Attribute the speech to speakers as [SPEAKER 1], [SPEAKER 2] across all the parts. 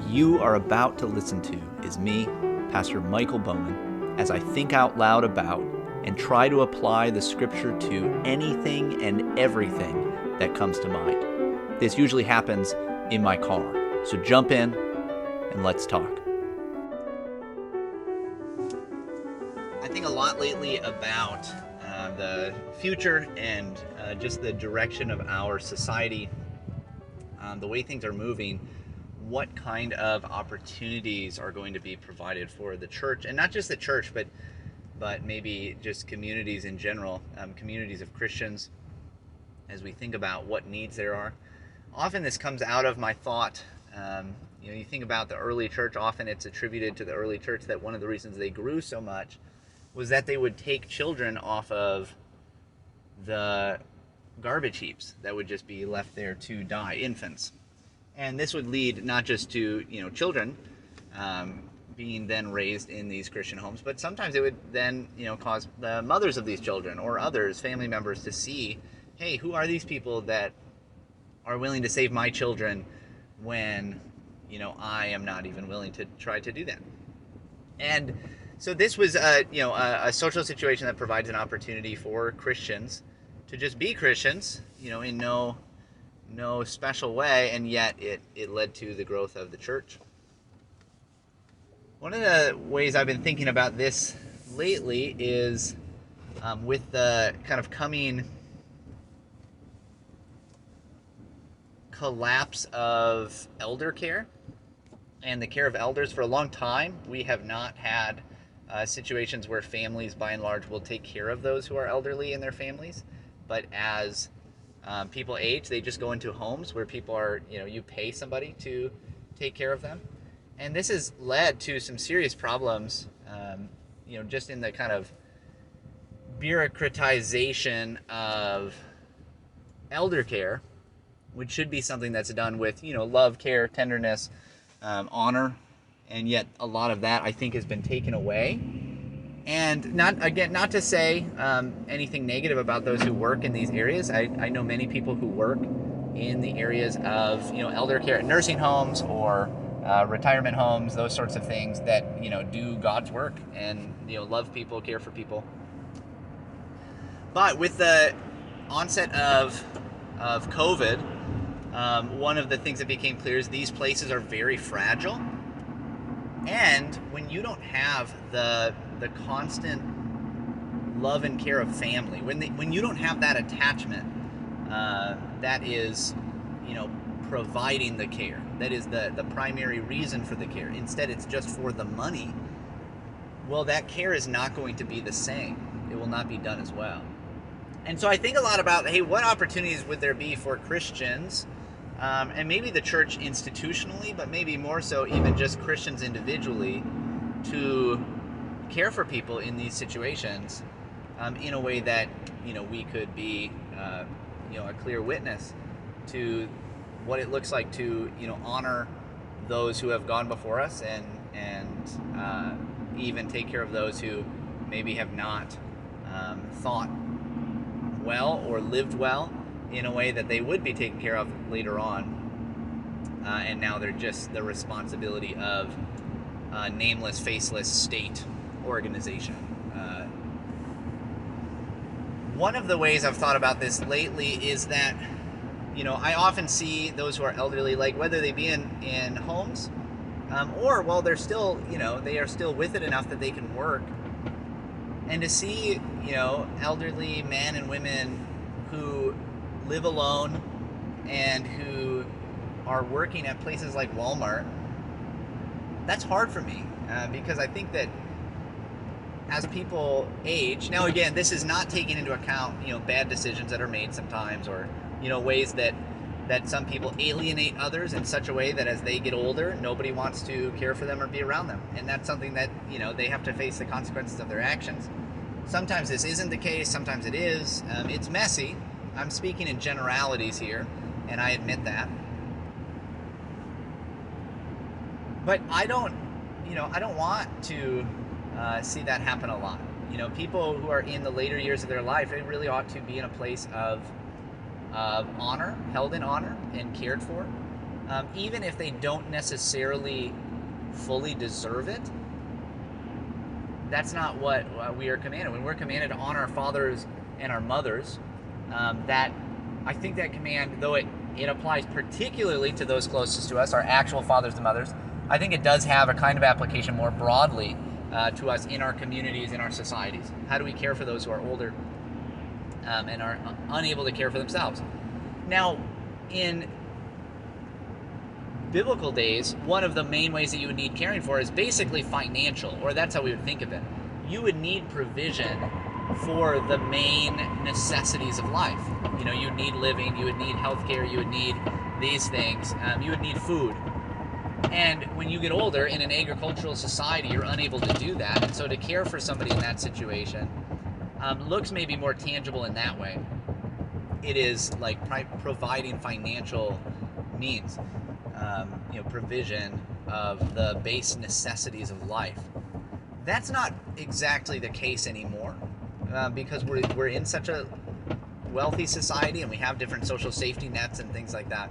[SPEAKER 1] you are about to listen to is me, Pastor Michael Bowman, as I think out loud about and try to apply the scripture to anything and everything that comes to mind. This usually happens in my car, so jump in and let's talk. I think a lot lately about the future and just the direction of our society, the way things are moving, what kind of opportunities are going to be provided for the church, and not just the church, but maybe just communities in general, communities of Christians, as we think about what needs there are. Often this comes out of my thought. You think about the early church, often it's attributed to the early church that one of the reasons they grew so much was that they would take children off of the garbage heaps that would just be left there to die, infants. And this would lead not just to children being then raised in these Christian homes, but sometimes it would then cause the mothers of these children or others, family members, to see, hey, who are these people that are willing to save my children when I am not even willing to try to do that. And so this was a social situation that provides an opportunity for Christians to just be Christians, in no special way, and yet it led to the growth of the church. One of the ways I've been thinking about this lately is with the kind of coming collapse of elder care and the care of elders. For a long time, we have not had situations where families, by and large, will take care of those who are elderly in their families. But as people age, they just go into homes where people are, you pay somebody to take care of them. And this has led to some serious problems, just in the kind of bureaucratization of elder care, which should be something that's done with, love, care, tenderness, honor. And yet a lot of that, I think, has been taken away. And not to say anything negative about those who work in these areas. I know many people who work in the areas of elder care, nursing homes or retirement homes, those sorts of things that do God's work and love people, care for people. But with the onset of COVID, one of the things that became clear is these places are very fragile. And when you don't have the constant love and care of family, when you don't have that attachment that is providing the care, that is the primary reason for the care, instead it's just for the money, well, that care is not going to be the same. It will not be done as well. And so I think a lot about, hey, what opportunities would there be for Christians, and maybe the church institutionally, but maybe more so even just Christians individually, to care for people in these situations in a way that we could be a clear witness to what it looks like to honor those who have gone before us, and even take care of those who maybe have not thought well or lived well in a way that they would be taken care of later on, and now they're just the responsibility of a nameless, faceless state organization. One of the ways I've thought about this lately is that I often see those who are elderly, like whether they be in homes or while they're still they are still with it enough that they can work, and to see elderly men and women who live alone and who are working at places like Walmart, that's hard for me, because I think that as people age, now again, this is not taking into account bad decisions that are made sometimes, or ways that some people alienate others in such a way that as they get older, nobody wants to care for them or be around them, and that's something that they have to face the consequences of their actions. Sometimes this isn't the case, sometimes it is. It's messy. I'm speaking in generalities here, and I admit that. But I don't want to see that happen a lot. People who are in the later years of their life, they really ought to be in a place of honor, held in honor, and cared for. even if they don't necessarily fully deserve it. That's not what we are commanded. When we're commanded to honor our fathers and our mothers, that I think that command, though it applies particularly to those closest to us, our actual fathers and mothers, I think it does have a kind of application more broadly to us in our communities, in our societies. How do we care for those who are older and are unable to care for themselves? Now, in biblical days, one of the main ways that you would need caring for is basically financial, or that's how we would think of it. You would need provision for the main necessities of life. You know, you would need living, you would need healthcare, you would need these things, you would need food. And when you get older in an agricultural society, you're unable to do that. And so to care for somebody in that situation looks maybe more tangible in that way. It is like providing financial means. Provision of the base necessities of life. That's not exactly the case anymore because we're in such a wealthy society and we have different social safety nets and things like that.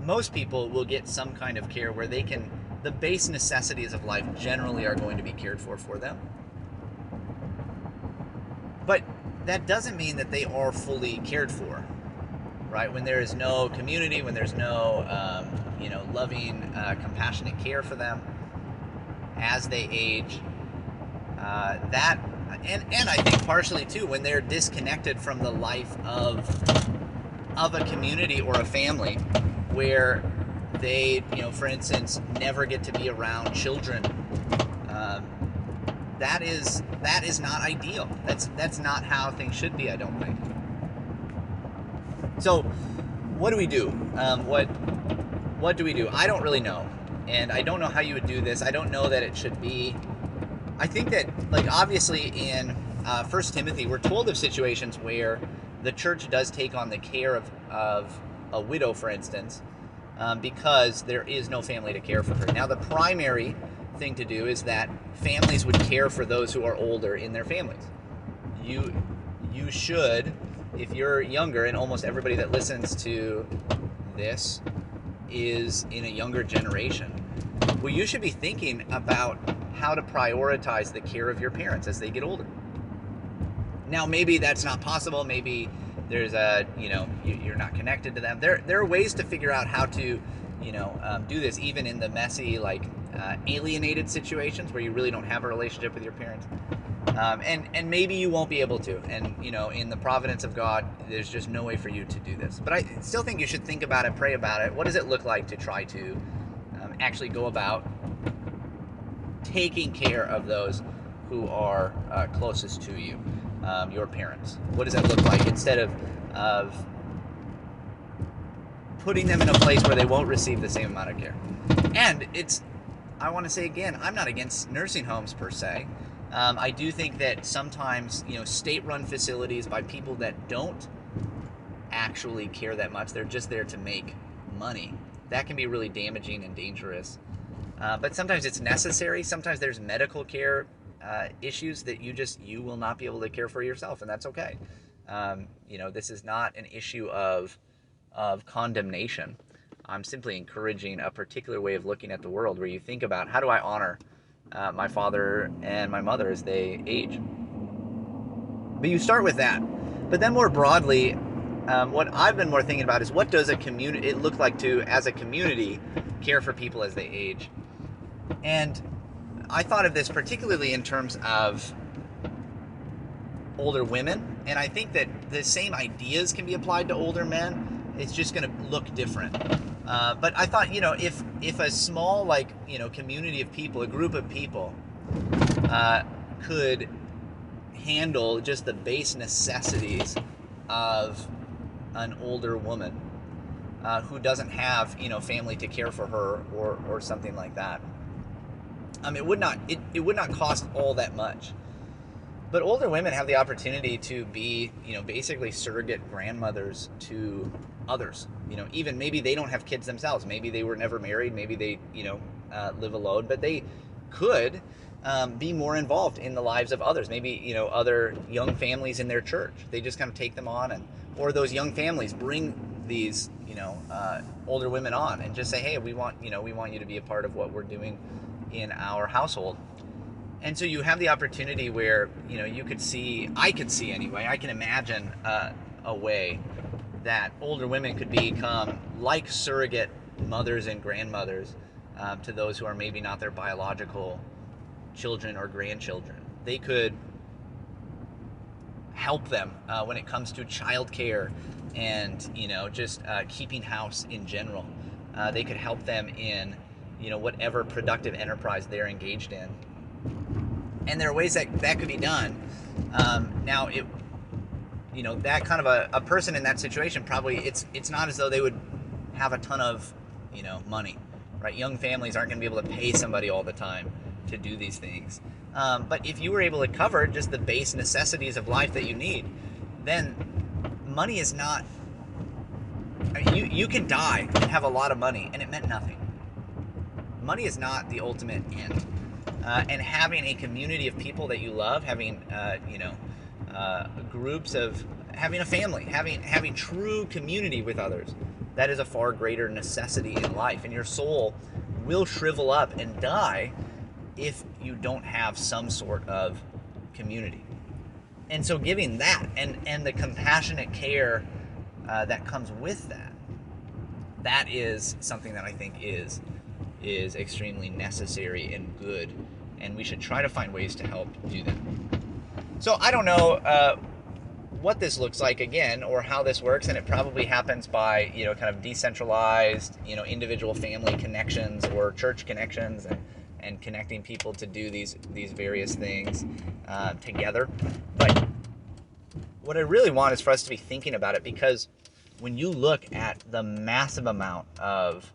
[SPEAKER 1] Most people will get some kind of care where the base necessities of life generally are going to be cared for them. But that doesn't mean that they are fully cared for, right? When there is no community, when there's no loving, compassionate care for them as they age, and I think partially too when they're disconnected from the life of a community or a family where they, for instance, never get to be around children. That is not ideal. That's not how things should be, I don't think. So what do we do? What do we do? I don't really know. And I don't know how you would do this. I don't know that it should be. I think that, obviously in 1 Timothy, we're told of situations where the church does take on the care of a widow, for instance, because there is no family to care for her. Now, the primary thing to do is that families would care for those who are older in their families. You should, if you're younger, and almost everybody that listens to this is in a younger generation, well, you should be thinking about how to prioritize the care of your parents as they get older. Now, maybe that's not possible. Maybe there's you're not connected to them. There are ways to figure out how to, do this, even in the messy, alienated situations where you really don't have a relationship with your parents. And maybe you won't be able to. And, in the providence of God, there's just no way for you to do this. But I still think you should think about it, pray about it. What does it look like to try to actually go about taking care of those who are closest to you, your parents? What does that look like instead of putting them in a place where they won't receive the same amount of care? And I want to say again, I'm not against nursing homes per se. I do think that sometimes, state-run facilities by people that don't actually care that much, they're just there to make money, that can be really damaging and dangerous. But sometimes it's necessary. Sometimes there's medical care issues that you will not be able to care for yourself, and that's okay. This is not an issue of condemnation. I'm simply encouraging a particular way of looking at the world where you think about, how do I honor my father and my mother as they age? But you start with that. But then more broadly, what I've been more thinking about is, what does it look like to, as a community, care for people as they age? And I thought of this particularly in terms of older women, and I think that the same ideas can be applied to older men. It's just going to look different. But I thought, if a small, community of people, a group of people, could handle just the base necessities of an older woman who doesn't have, family to care for her or something like that, it would not cost all that much. But older women have the opportunity to be, basically surrogate grandmothers to others. Even maybe they don't have kids themselves. Maybe they were never married. Maybe they, live alone. But they could be more involved in the lives of others. Maybe, other young families in their church. They just kind of take them on, or those young families bring these, older women on and just say, hey, we want you to be a part of what we're doing in our household. And so you have the opportunity where, I could see anyway, I can imagine a way that older women could become like surrogate mothers and grandmothers to those who are maybe not their biological children or grandchildren. They could help them when it comes to childcare and, just keeping house in general. They could help them in, whatever productive enterprise they're engaged in. And there are ways that could be done. Now, that kind of a person in that situation, probably it's not as though they would have a ton of, money, right? Young families aren't going to be able to pay somebody all the time to do these things. But if you were able to cover just the base necessities of life that you need, then money is not, you can die and have a lot of money and it meant nothing. Money is not the ultimate end. And having a community of people that you love, having, groups of, having a family, having true community with others, that is a far greater necessity in life. And your soul will shrivel up and die if you don't have some sort of community. And so giving that and the compassionate care that comes with that is something that I think is extremely necessary and good, and we should try to find ways to help do that. So I don't know what this looks like again, or how this works, and it probably happens by kind of decentralized individual family connections or church connections, and connecting people to do these various things together. But what I really want is for us to be thinking about it, because when you look at the massive amount of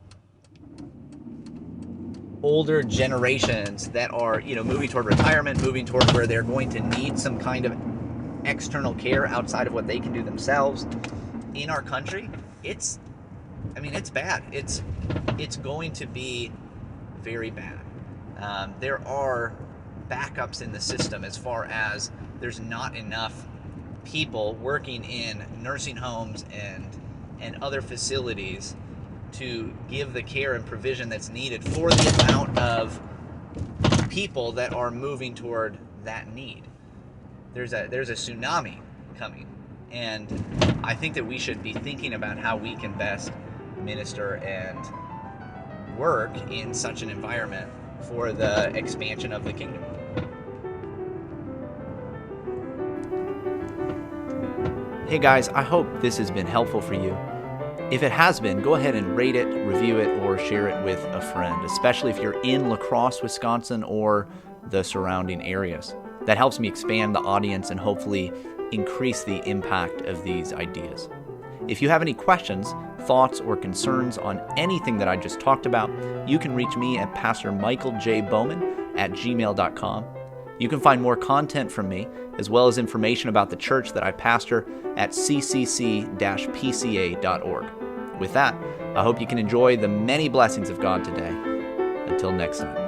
[SPEAKER 1] older generations that are moving toward retirement, moving toward where they're going to need some kind of external care outside of what they can do themselves in our country, it's bad. It's going to be very bad. There are backups in the system as far as there's not enough people working in nursing homes and other facilities to give the care and provision that's needed for the amount of people that are moving toward that need. There's a tsunami coming, and I think that we should be thinking about how we can best minister and work in such an environment for the expansion of the kingdom. Hey guys, I hope this has been helpful for you. If it has been, go ahead and rate it, review it, or share it with a friend, especially if you're in La Crosse, Wisconsin, or the surrounding areas. That helps me expand the audience and hopefully increase the impact of these ideas. If you have any questions, thoughts, or concerns on anything that I just talked about, you can reach me at pastormichaeljbowman@gmail.com. You can find more content from me, as well as information about the church that I pastor at ccc-pca.org. With that, I hope you can enjoy the many blessings of God today. Until next time.